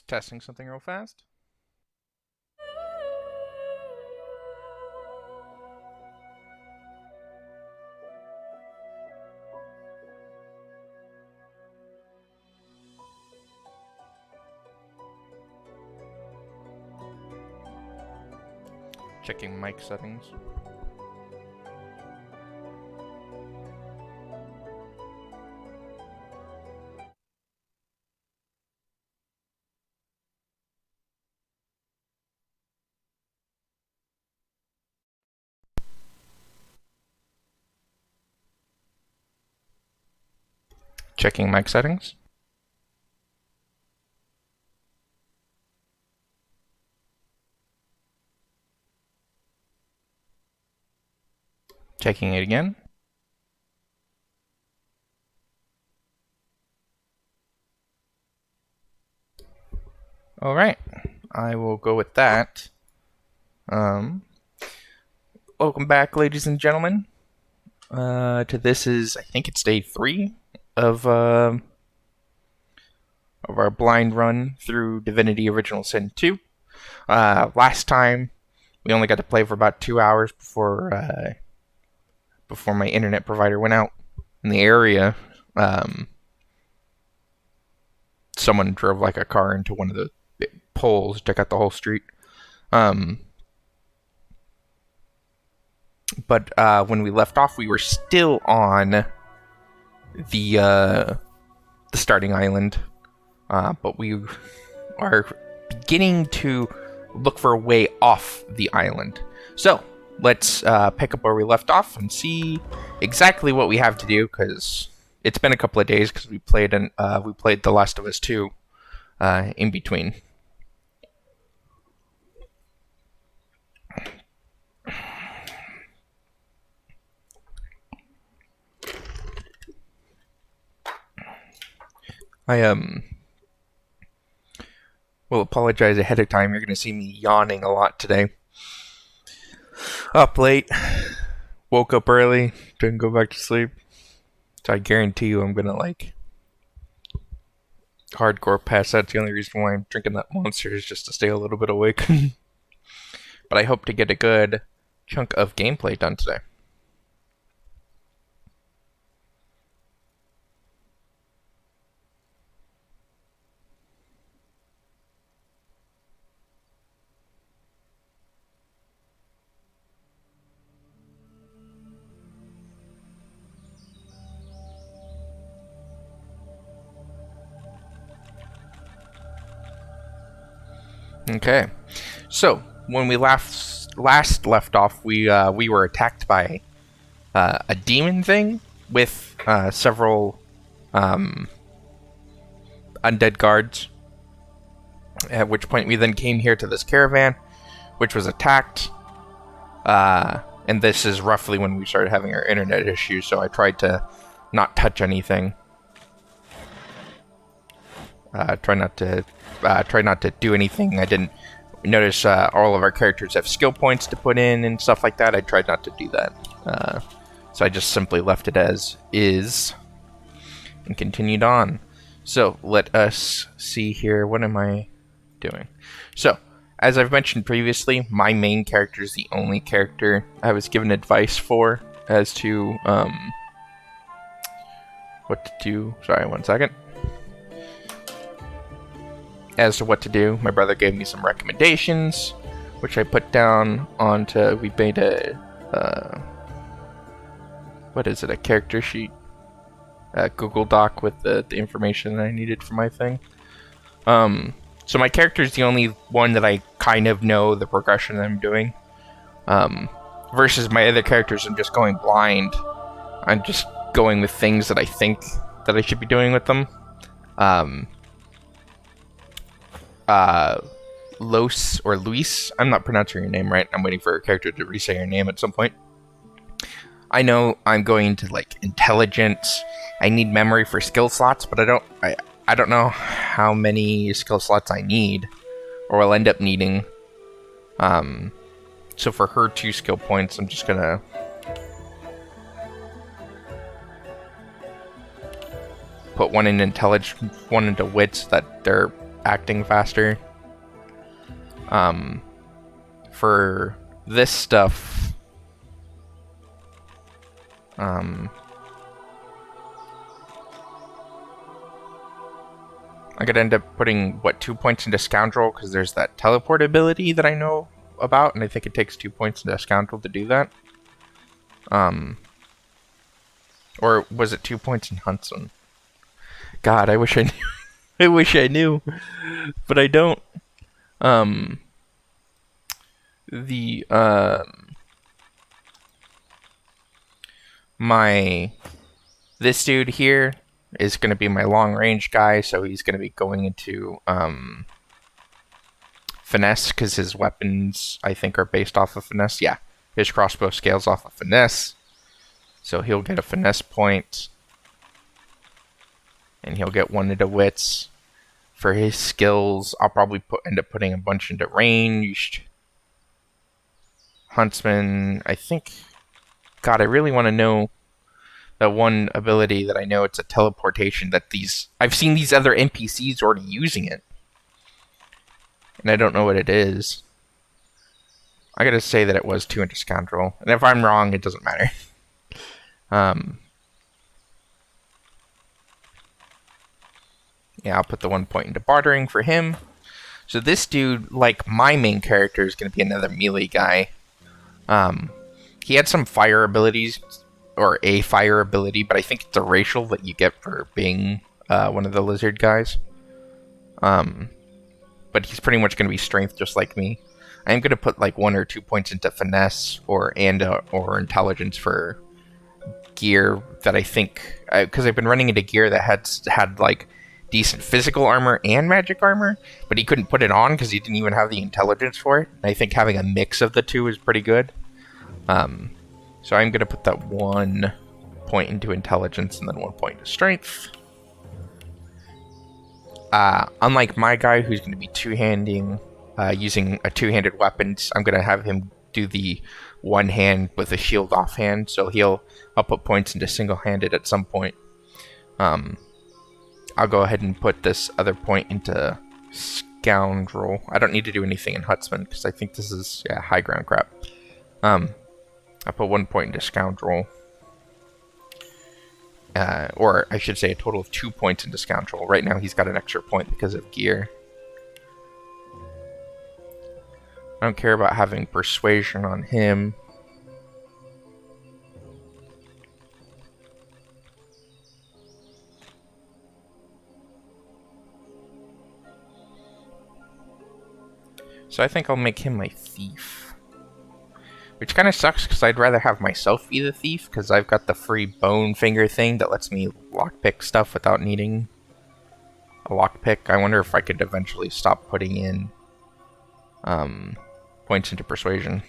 Just testing something real fast. Checking mic settings. Checking mic settings. Checking it again. Alright, I will go with that. Welcome back, ladies and gentlemen. I think it's day 3 of our blind run through Divinity Original Sin 2. Last time, we only got to play for about 2 hours before my internet provider went out in the area. Someone drove like a car into one of the poles, took out the whole street. But when we left off, we were still on the starting island, but we are beginning to look for a way off the island. So let's pick up where we left off and see exactly what we have to do, because it's been a couple of days because we played The Last of Us 2 in between. I will apologize ahead of time. You're going to see me yawning a lot today. Up late, woke up early, didn't go back to sleep. So I guarantee you I'm going to hardcore pass out. The only reason why I'm drinking that Monster is just to stay a little bit awake. But I hope to get a good chunk of gameplay done today. Okay, so when we last left off, we were attacked by a demon thing with several undead guards. At which point we then came here to this caravan, which was attacked. And this is roughly when we started having our internet issues, so I tried to not touch anything. Try not to do anything. I didn't notice all of our characters have skill points to put in and stuff like that. I tried not to do that. So I just simply left it as is and continued on. So let us see here. What am I doing? So, as I've mentioned previously, my main character is the only character I was given advice for as to what to do. Sorry, one second. As to what to do, my brother gave me some recommendations, which I put down onto. We made a what is it? A character sheet, a Google Doc with the information that I needed for my thing. So my character is the only one that I kind of know the progression that I'm doing. Versus my other characters, I'm just going blind. I'm just going with things that I think that I should be doing with them. Los or Luis, I'm not pronouncing your name right. I'm waiting for a character to re-say your name at some point. I know I'm going to intelligence. I need memory for skill slots, but I don't know how many skill slots I need or will end up needing. So for her 2 skill points, I'm just gonna put one in intelligence, one into wit, so that they're acting faster. For this stuff, I'm gonna end up putting, what, 2 points into Scoundrel, because there's that teleport ability that I know about, and I think it takes 2 points into Scoundrel to do that. Or was it 2 points in Huntsman? God, I wish I knew. I wish I knew, but I don't. This dude here is going to be my long range guy, so he's going to be going into finesse, because his weapons, I think, are based off of finesse. Yeah, his crossbow scales off of finesse, so he'll get a finesse point, and he'll get 1 into wits. For his skills, I'll probably end up putting a bunch into ranged. Huntsman, I think... God, I really want to know that one ability that I know it's a teleportation that I've seen these other NPCs already using it. And I don't know what it is. I gotta say that it was 2 into Scoundrel. And if I'm wrong, it doesn't matter. Yeah, I'll put the 1 point into bartering for him. So this dude, like my main character, is going to be another melee guy. He had some fire abilities, or a fire ability, but I think it's a racial that you get for being one of the lizard guys. But he's pretty much going to be strength just like me. I am going to put like 1 or 2 points into finesse or intelligence for gear that I think, because I've been running into gear that had like decent physical armor and magic armor, but he couldn't put it on because he didn't even have the intelligence for it. And I think having a mix of the two is pretty good. So I'm going to put that 1 point into intelligence and then 1 point into strength. Unlike my guy, who's going to be two-handing, using a two-handed weapons, I'm going to have him do the one hand with a shield offhand, so I'll put points into single-handed at some point. I'll go ahead and put this other point into Scoundrel. I don't need to do anything in Huntsman, because I think this is, high ground crap. I put 1 point into Scoundrel. Or I should say a total of 2 points into Scoundrel. Right now he's got an extra point because of gear. I don't care about having Persuasion on him. So I think I'll make him my thief. Which kind of sucks, because I'd rather have myself be the thief, because I've got the free bone finger thing that lets me lockpick stuff without needing a lockpick. I wonder if I could eventually stop putting in points into persuasion.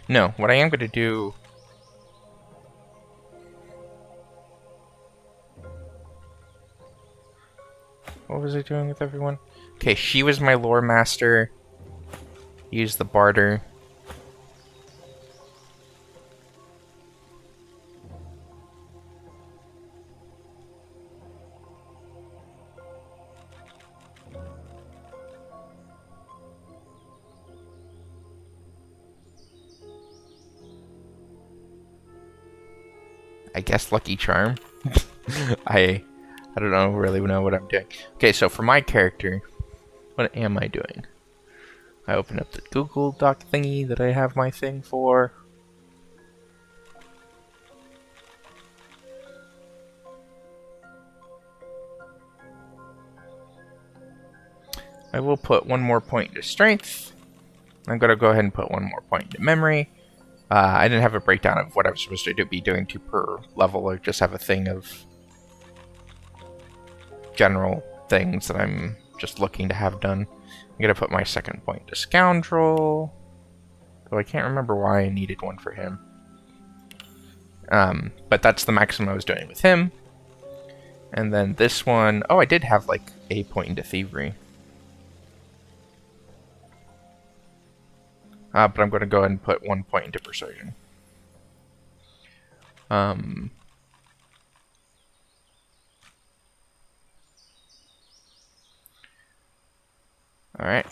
No, what I am going to do... What was I doing with everyone? Okay, she was my lore master. Use the barter. I guess Lucky Charm. I don't really know what I'm doing. Okay, so for my character, what am I doing? I open up the Google Doc thingy that I have my thing for. I will put 1 more point into strength. I'm going to go ahead and put 1 more point into memory. I didn't have a breakdown of what I was supposed to be doing to per level. I just have a thing of general things that I'm just looking to have done. I'm going to put my 2nd point to Scoundrel. Though I can't remember why I needed 1 for him. But that's the maximum I was doing with him. And then this one... Oh, I did have like a point into Thievery. But I'm going to go ahead and put 1 point into persuasion. Alright.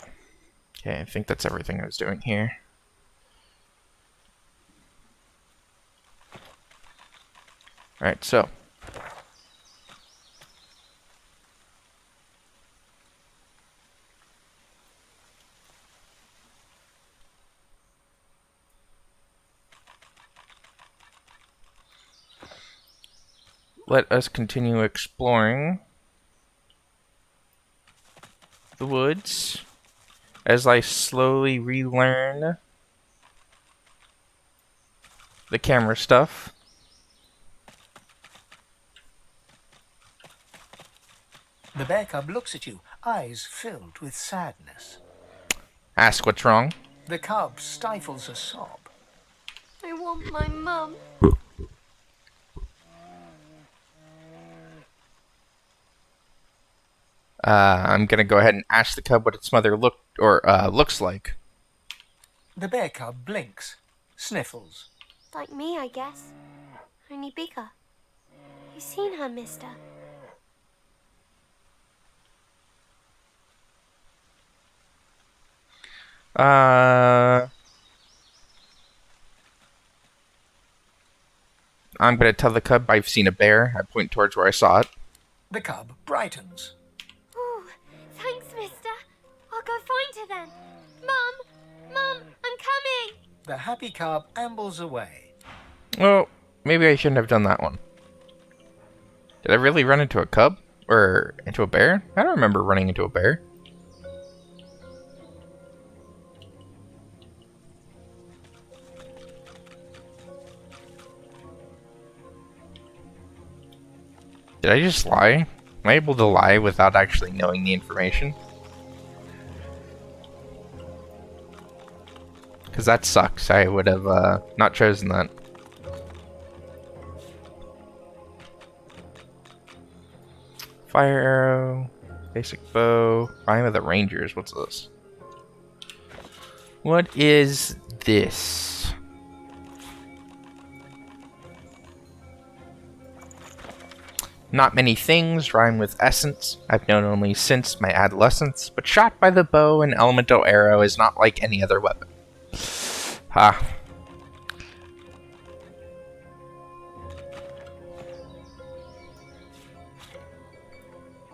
Okay, I think that's everything I was doing here. Alright, so. Let us continue exploring the woods as I slowly relearn the camera stuff. The bear cub looks at you, eyes filled with sadness. Ask what's wrong. The cub stifles a sob. I want my mum. I'm gonna go ahead and ask the cub what its mother looks like. The bear cub blinks, sniffles. Like me, I guess. Only bigger. You seen her, mister? I'm gonna tell the cub I've seen a bear. I point towards where I saw it. The cub brightens. Ooh, thanks, mister. I'll go find her then. Mum! Mum, I'm coming! The happy cub ambles away. Well, maybe I shouldn't have done that one. Did I really run into a cub? Or into a bear? I don't remember running into a bear. Did I just lie? Am I able to lie without actually knowing the information? Because that sucks. I would have not chosen that. Fire arrow, basic bow, Rhyme of the Rangers. What's this? What is this? Not many things rhyme with essence. I've known only since my adolescence, but shot by the bow and elemental arrow is not like any other weapon. Ha.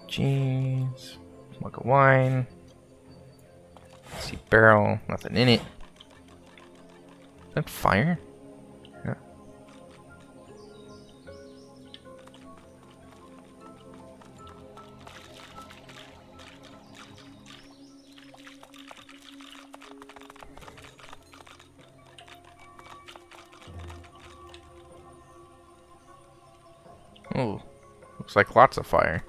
Jeez. Mug of wine. See barrel, nothing in it. Is that fire? Yeah. Oh, looks like lots of fire.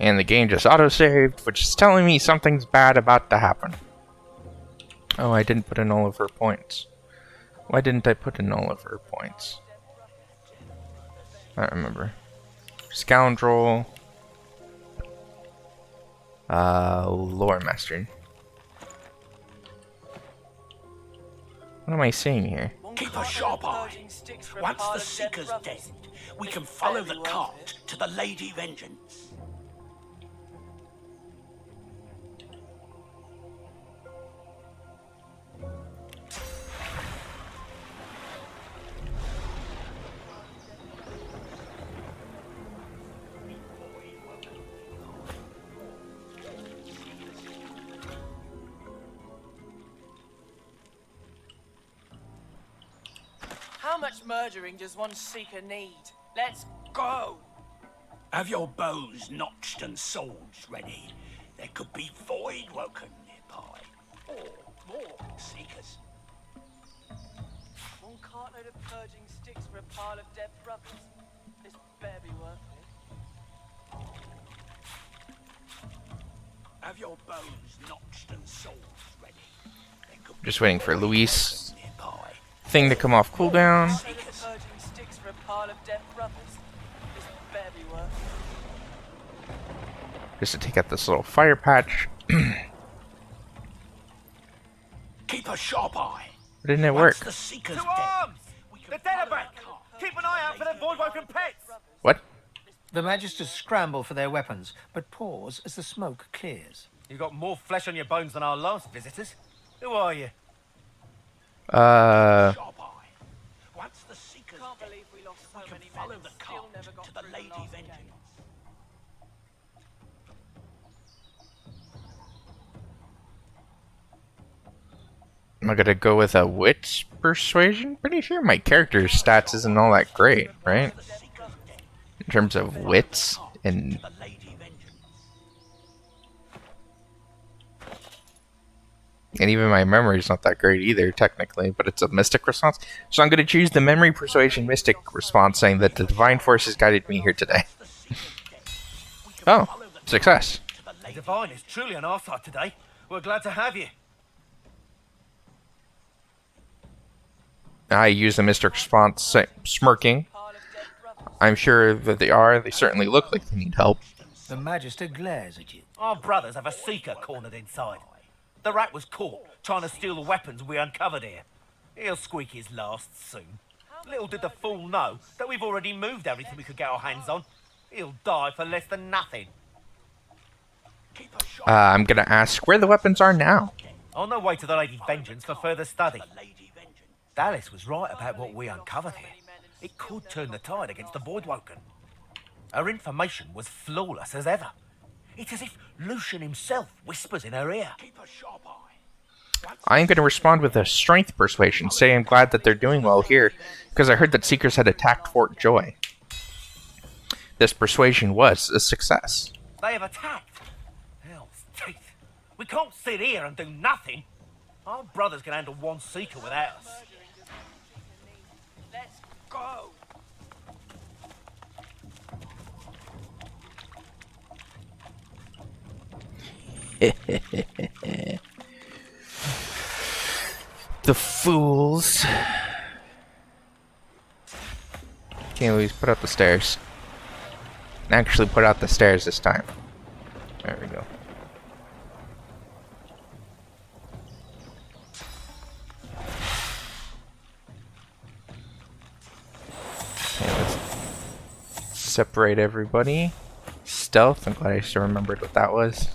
And the game just auto-saved, which is telling me something's bad about to happen. Oh, I didn't put in all of her points. Why didn't I put in all of her points? I don't remember. Scoundrel. Lore Master. What am I seeing here? Keep a sharp eye. Once the Seeker's dead, we can follow the cart to the Lady Vengeance. How much murdering does one Seeker need? Let's go! Have your bows notched and swords ready. There could be void woken nearby. Or more Seekers. One cartload of purging sticks for a pile of dead brothers. This better be worth it. Have your bows notched and swords ready. There could be Just waiting for void Luis woken nearby. thing to come off cooldown. Cartload of purging sticks for a pile of dead brothers. This better be worth it. Just to take out this little fire patch. sharp eye. Didn't it Once work? the seeker's To dead, arms! we can The dead are follow back! the cart Keep an to eye the out for lady them void-woken pets! What? The Magisters scramble for their weapons, but pause as the smoke clears. You got more flesh on your bones than our last visitors. Who are you? sharp eye. Once the seeker's Can't dead, believe we lost so we can many follow men and the still cart never got to the through Lady last Vengeance. gate. Am I gonna go with a wits persuasion? Pretty sure my character's stats isn't all that great, right? The seeker's dead, In terms of wits and the Lady Vengeance. even my memory's not that great either, technically, but it's a mystic response. So I'm gonna choose the memory persuasion mystic response, saying that the divine forces guided me here today. The seeker's dead, we can Oh, follow the success. to the The Lady Divine is truly on our side today. We're glad to have you. I use the mystic response, smirking. Pile of dead brothers. I'm sure that they are. They certainly look like they need help. The Magister glares at you. Our brothers have a seeker cornered inside. The rat was caught trying to steal the weapons we uncovered here. He'll squeak his last soon. Little did the fool know that we've already moved everything we could get our hands on. He'll die for less than nothing. keep a sharp I'm gonna ask where the weapons are now. On their way to the Lady Vengeance for further study. Lady Vengeance. Dallas was right about what we uncovered here. It could turn the tide against the Voidwoken. Her information was flawless as ever. It's as if Lucian himself whispers in her ear. Keep a sharp eye. I am going to respond with a strength persuasion, say I'm glad that they're doing well here, because I heard that Seekers had attacked Fort Joy. This persuasion was a success. They have attacked. Hell's teeth. We can't sit here and do nothing. Our brothers can handle one seeker without us. Let's go. The fools. Can't always put out the stairs. Actually put out the stairs this time. There we go. Okay, let's separate everybody. Stealth, I'm glad I still remembered what that was.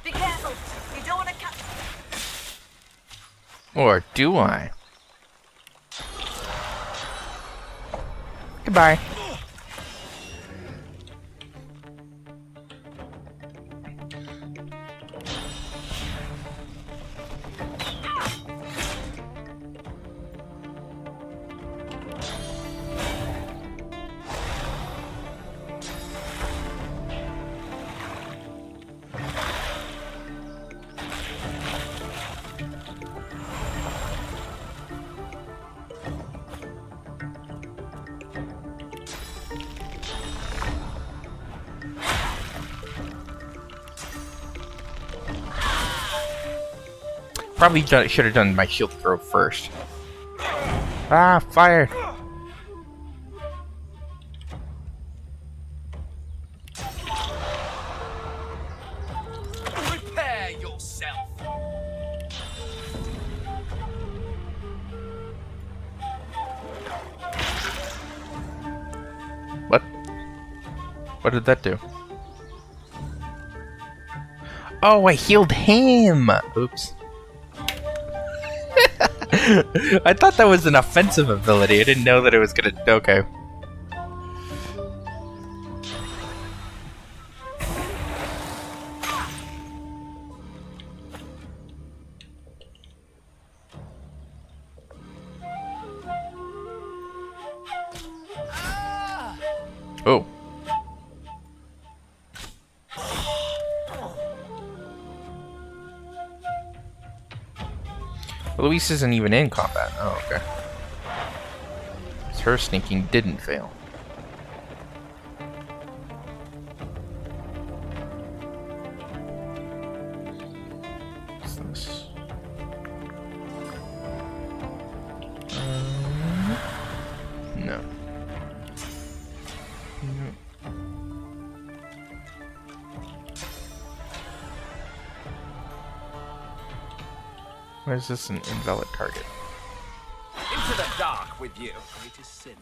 Be careful! You don't want to cut. Or do I? Goodbye. Probably should have done my shield throw first. Ah, fire! Prepare yourself. What? What did that do? Oh, I healed him! Oops. I thought that was an offensive ability. I didn't know that it was gonna... Okay. Oh. Luis isn't even in combat. Oh, okay. So her sneaking didn't fail. What's this? No. Why is this an invalid target? Into the dark with you. Greatest sin.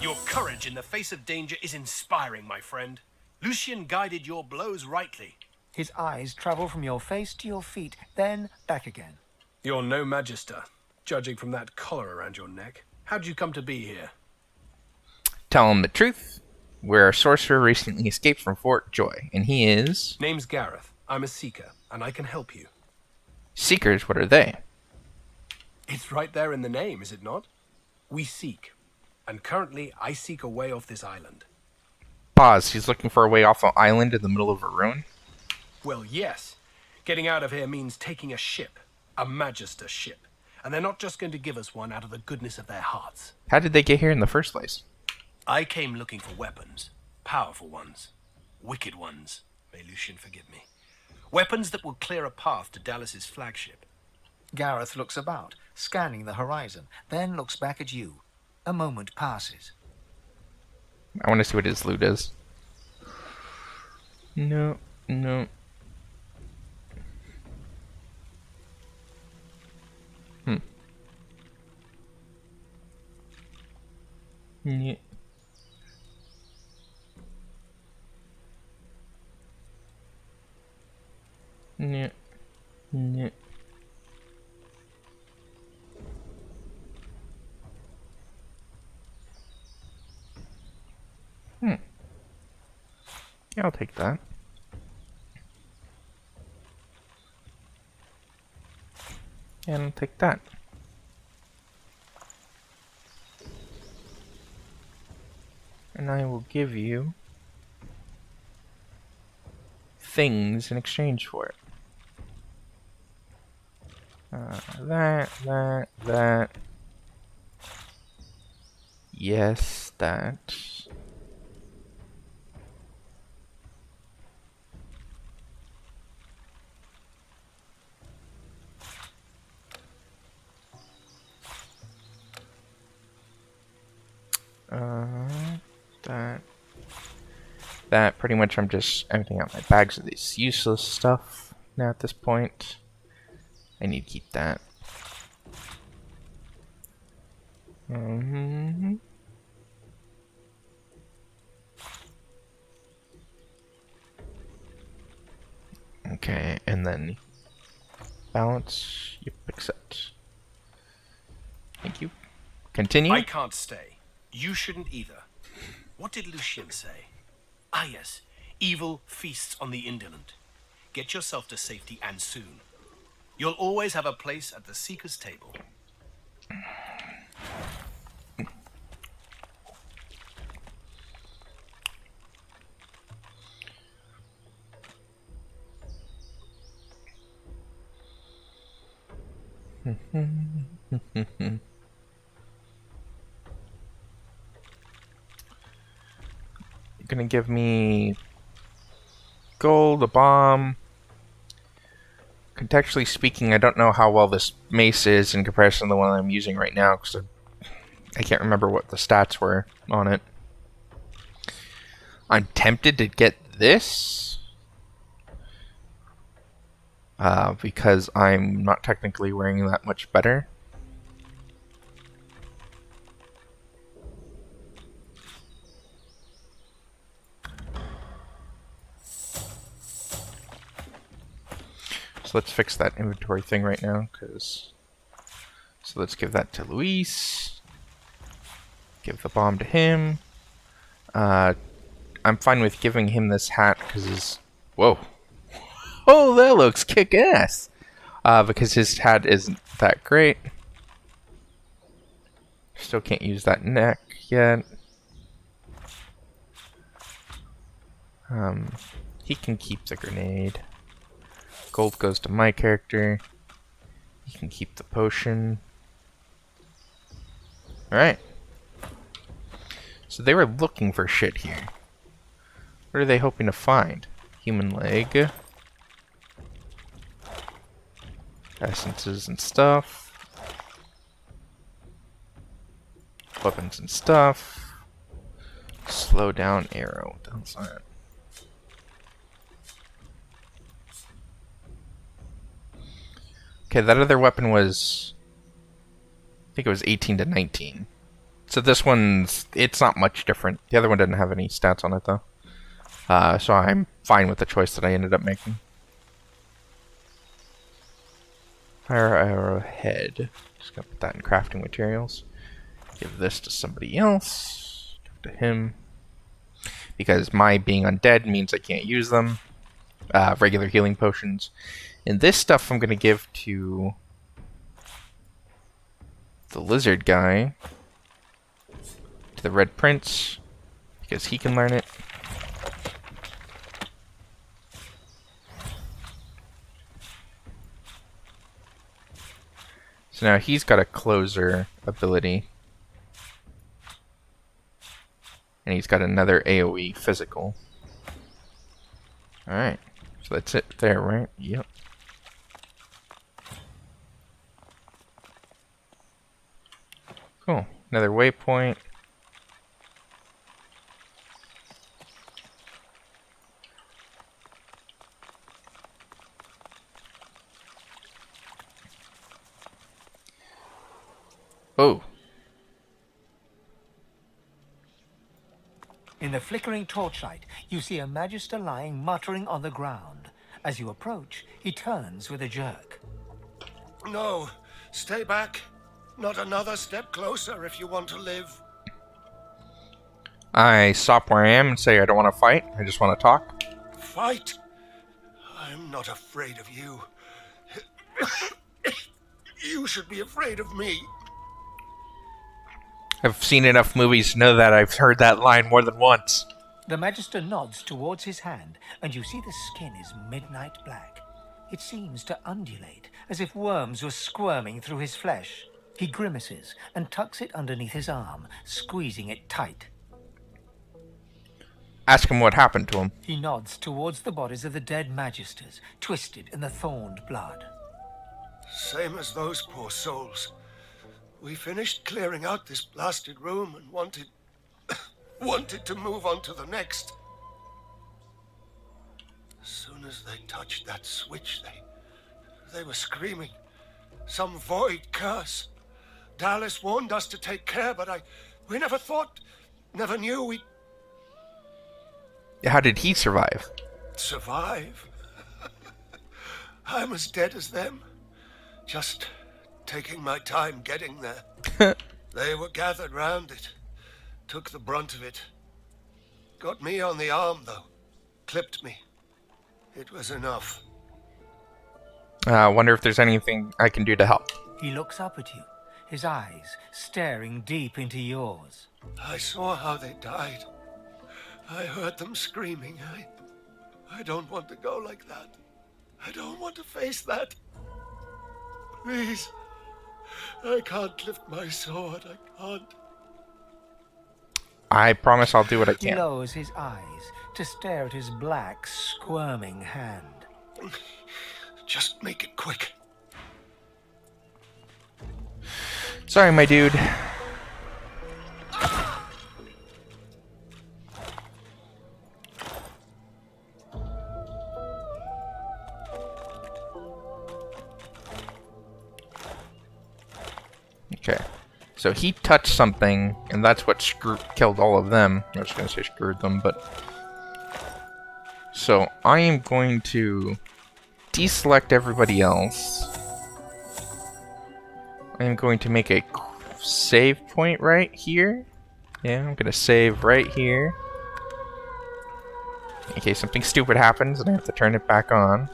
Your courage in the face of danger is inspiring, my friend. Lucian guided your blows rightly. His eyes travel from your face to your feet, then back again. You're no magister, judging from that collar around your neck. How'd you come to be here? Tell him the truth. We're a sorcerer recently escaped from Fort Joy, and he is... Name's Gareth. I'm a seeker, and I can help you. Seekers, what are they? It's right there in the name, is it not? We seek. And currently, I seek a way off this island. Pause. He's looking for a way off an island in the middle of a ruin? Well, yes. Getting out of here means taking a ship. A magister ship. And they're not just going to give us one out of the goodness of their hearts. How did they get here in the first place? I came looking for weapons. Powerful ones. Wicked ones. May Lucian forgive me. Weapons that will clear a path to Dallas's flagship. Gareth looks about, scanning the horizon, then looks back at you. A moment passes. I want to see what his loot is. No, no. Yeah. Yeah. Yeah. Yeah, I'll take that. And I'll take that. And I will give you things in exchange for it. That. Yes, that. That. Pretty much I'm just emptying out my bags of this useless stuff now at this point. I need to keep that. Okay, and then balance. Yep, accept. Thank you. Continue. I can't stay. You shouldn't either. What did Lucian say? Ah, yes. Evil feasts on the indolent. Get yourself to safety, and soon. You'll always have a place at the Seeker's table. Gonna give me gold, a bomb. Contextually speaking, I don't know how well this mace is in comparison to the one I'm using right now, because I can't remember what the stats were on it. I'm tempted to get this, because I'm not technically wearing that much better. So let's fix that inventory thing right now, so let's give that to Luis. Give the bomb to him. I'm fine with giving him this hat because his... Whoa. Oh, that looks kick-ass. Because his hat isn't that great. Still can't use that neck yet. He can keep the grenade. Gold goes to my character. He can keep the potion. Alright. So they were looking for shit here. What are they hoping to find? Human leg. Essences and stuff. Weapons and stuff. Slow down arrow. What the hell's that? Okay, that other weapon was... I think it was 18 to 19. So this one's... It's not much different. The other one didn't have any stats on it, though. So I'm fine with the choice that I ended up making. Fire arrowhead. Just gonna put that in crafting materials. Give this to somebody else. Give it to him. Because my being undead means I can't use them. Regular healing potions. And this stuff I'm gonna give to the lizard guy. To the Red Prince. Because he can learn it. So now he's got a closer ability. And he's got another AoE physical. Alright. So that's it there, right? Yep. Cool. Another waypoint. Oh. In the flickering torchlight, you see a Magister lying muttering on the ground. As you approach, he turns with a jerk. No, stay back. Not another step closer if you want to live. I stop where I am and say I don't want to fight. I just want to talk. Fight? I'm not afraid of you. You should be afraid of me. I've seen enough movies to know that. I've heard that line more than once. The Magister nods towards his hand, and you see the skin is midnight black. It seems to undulate, as if worms were squirming through his flesh. He grimaces and tucks it underneath his arm, squeezing it tight. Ask him what happened to him. He nods towards the bodies of the dead Magisters, twisted in the thorned blood. Same as those poor souls. We finished clearing out this blasted room and wanted to move on to the next. As soon as they touched that switch, they were screaming. Some void curse. Dallas warned us to take care, but we never knew we... How did he survive? Survive? I'm as dead as them. Just taking my time getting there. They were gathered round it. Took the brunt of it. Got me on the arm, though. Clipped me. It was enough. I wonder if there's anything I can do to help. He looks up at you, his eyes staring deep into yours. I saw how they died. I heard them screaming. I don't want to go like that. I don't want to face that. Please. I can't lift my sword. I can't. I promise I'll do what I He can. lowers his eyes to stare at his black, squirming hand. Just make it quick. Sorry, my dude. Okay. So he touched something, and that's what killed all of them. I was going to say screwed them, but... So I am going to deselect everybody else. I am going to make a save point right here. Yeah, I'm going to save right here. In case something stupid happens and I have to turn it back on.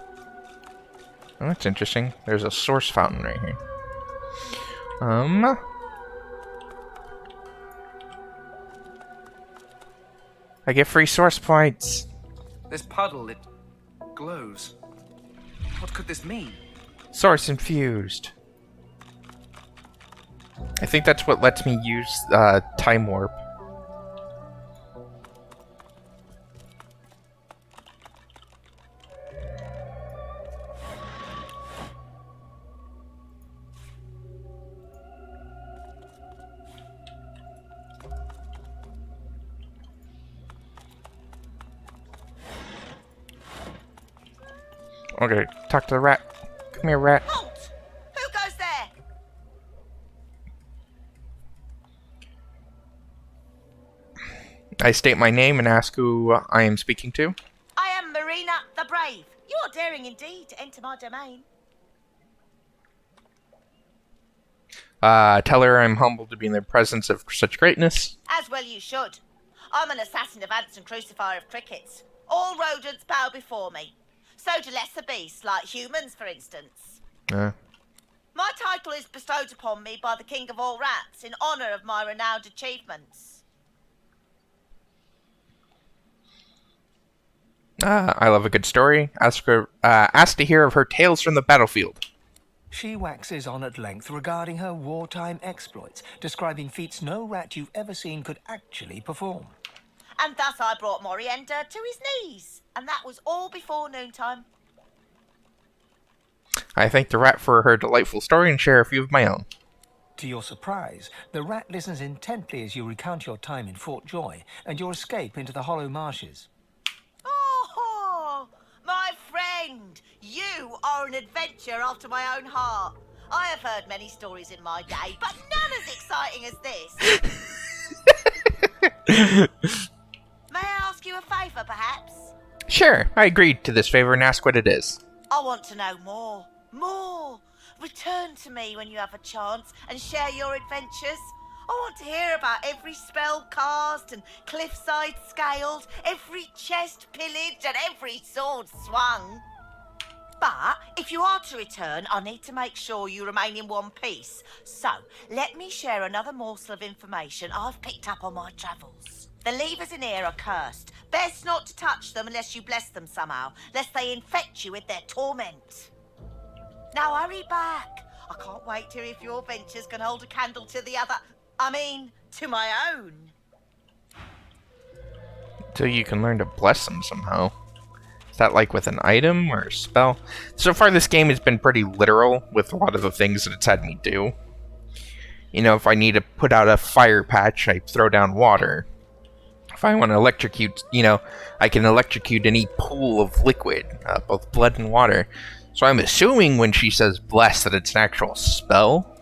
Oh, that's interesting. There's a source fountain right here. I get free source points. This puddle, it glows. What could this mean? Source infused. I think that's what lets me use time warp. Okay, talk to the rat. Come here, rat. Halt! Who goes there? I state my name and ask who I am speaking to. I am Marina the Brave. You are daring indeed to enter my domain. Tell her I'm humbled to be in the presence of such greatness. As well you should. I'm an assassin of ants and crucifier of crickets. All rodents bow before me. So do lesser beasts, like humans, for instance. My title is bestowed upon me by the King of all Rats in honour of my renowned achievements. I love a good story. Ask to hear of her tales from the battlefield. She waxes on at length regarding her wartime exploits, describing feats no rat you've ever seen could actually perform. And thus I brought Morienda to his knees. And that was all before noontime. I thank the rat for her delightful story and share a few of my own. To your surprise, the rat listens intently as you recount your time in Fort Joy and your escape into the hollow marshes. Oh, my friend, you are an adventure after my own heart. I have heard many stories in my day, but none as exciting as this. May I ask you a favour, perhaps? Sure, I agreed to this favor and ask what it is. I want to know more. More. Return to me when you have a chance and share your adventures. I want to hear about every spell cast and cliffside scaled, every chest pillaged and every sword swung. But if you are to return, I need to make sure you remain in one piece. So, let me share another morsel of information I've picked up on my travels. The levers in here are cursed. Best not to touch them unless you bless them somehow, lest they infect you with their torment. Now hurry back. I can't wait to hear if your ventures can hold a candle to the other. To my own. So you can learn to bless them somehow. Is that like with an item or a spell? So far this game has been pretty literal with a lot of the things that it's had me do. You know, if I need to put out a fire patch, I throw down water. If I want to electrocute, you know, I can electrocute any pool of liquid, both blood and water. So I'm assuming when she says bless that it's an actual spell.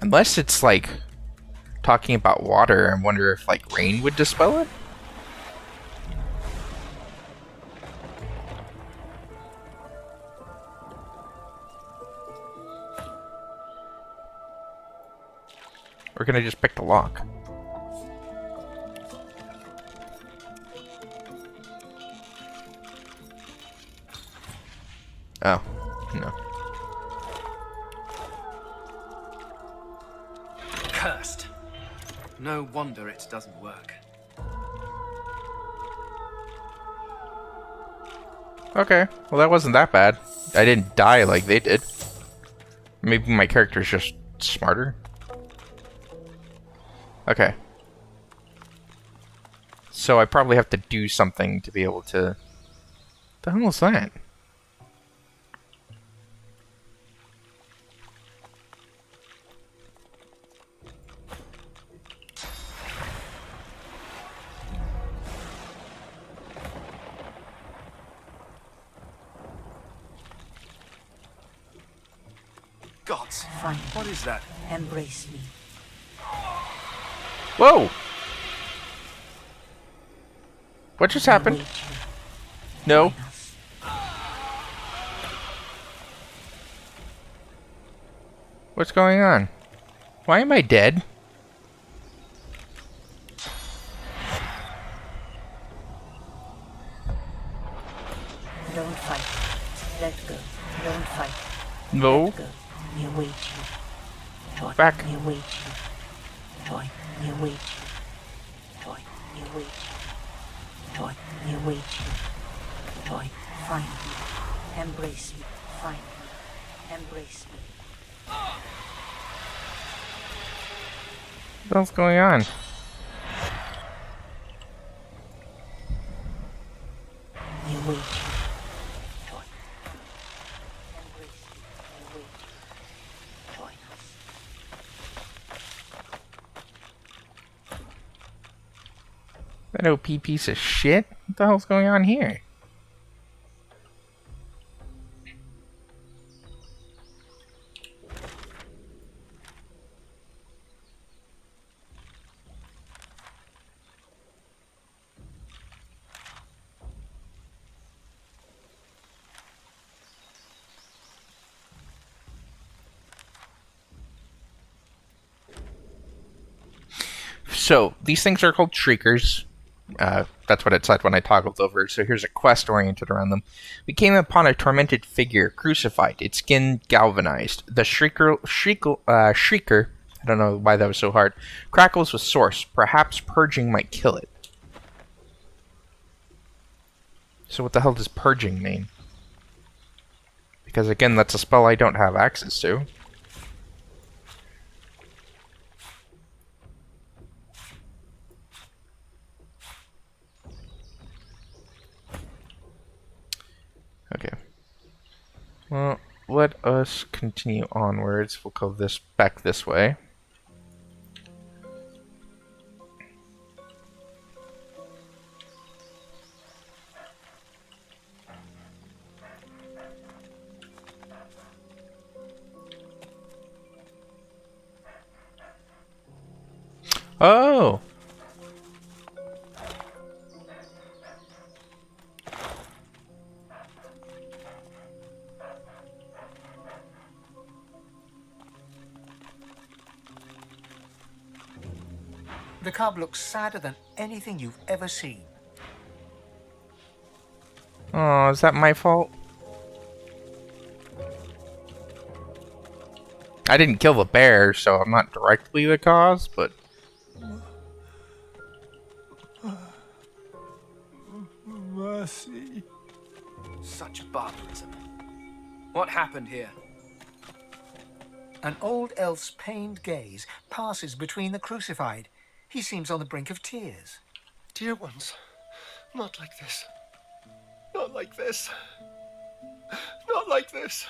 Unless it's like talking about water, I wonder if like rain would dispel it. We're gonna just pick the lock. Oh, no. Cursed. No wonder it doesn't work. Okay, well that wasn't that bad. I didn't die like they did. Maybe my character's just smarter. Okay. So I probably have to do something to be able to... What the hell is that? Gods, Fine. what is that? Embrace me. Whoa! What just happened? No. What's going on? Why am I dead? Don't fight. Let go. Don't fight. No. Let go. We await you. Join. Back. We await you. Join. We await you. Join. We await you. Join me, await you. Join me, find me. Embrace me, find me. Embrace me. What's going on? We await you. Join me. Embrace me, we await you. Join us. That OP piece of shit? What the hell's going on here? So, these things are called shriekers. That's what it said when I toggled over. So here's a quest oriented around them. We came upon a tormented figure, crucified, its skin galvanized. The shrieker, I don't know why that was so hard, crackles with source. Perhaps purging might kill it. So what the hell does purging mean? Because again, that's a spell I don't have access to. Okay. Well, let us continue onwards. We'll go this back this way. Oh! The cub looks sadder than anything you've ever seen. Oh, is that my fault? I didn't kill the bear, so I'm not directly the cause, but... Mercy. Such barbarism. What happened here? An old elf's pained gaze passes between the crucified. He seems on the brink of tears. Dear ones, not like this. Not like this. Not like this.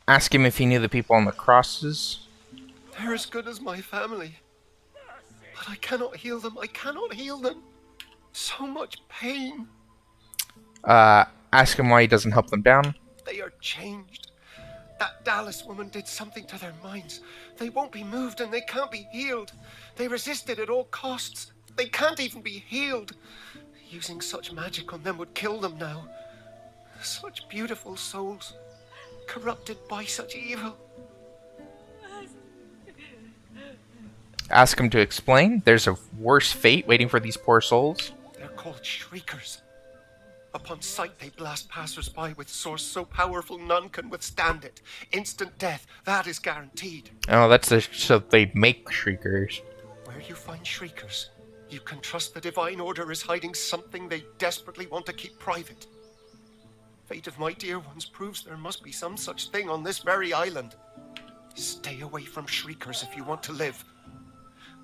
Ask him if he knew the people on the crosses. They're as good as my family. But I cannot heal them. I cannot heal them. So much pain. Ask him why he doesn't help them down. They are changed. That Dallas woman did something to their minds. They won't be moved and they can't be healed. They resisted at all costs. They can't even be healed. Using such magic on them would kill them now. Such beautiful souls, corrupted by such evil. Ask him to explain. There's a worse fate waiting for these poor souls. They're called shriekers. Upon sight, they blast passers-by with source so powerful none can withstand it. Instant death, that is guaranteed. Oh, that's so they make shriekers. Where you find shriekers, you can trust the Divine Order is hiding something they desperately want to keep private. Fate of my dear ones proves there must be some such thing on this very island. Stay away from shriekers if you want to live.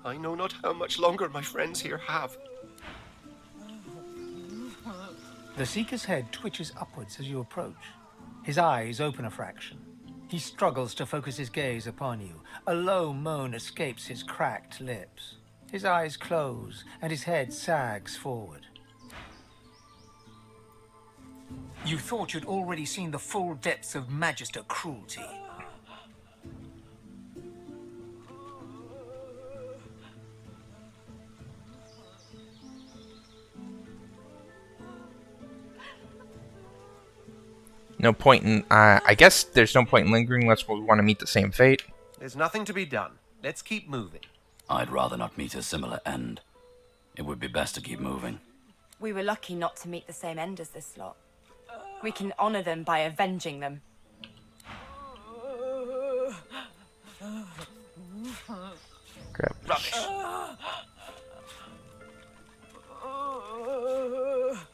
I know not how much longer my friends here have. The Seeker's head twitches upwards as you approach. His eyes open a fraction. He struggles to focus his gaze upon you. A low moan escapes his cracked lips. His eyes close, and his head sags forward. You thought you'd already seen the full depths of Magister cruelty. No point in... I guess there's no point in lingering unless we want to meet the same fate. There's nothing to be done. Let's keep moving. I'd rather not meet a similar end. It would be best to keep moving. We were lucky not to meet the same end as this lot. We can honor them by avenging them. Crap. Rubbish.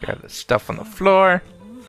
Grab the stuff on the floor.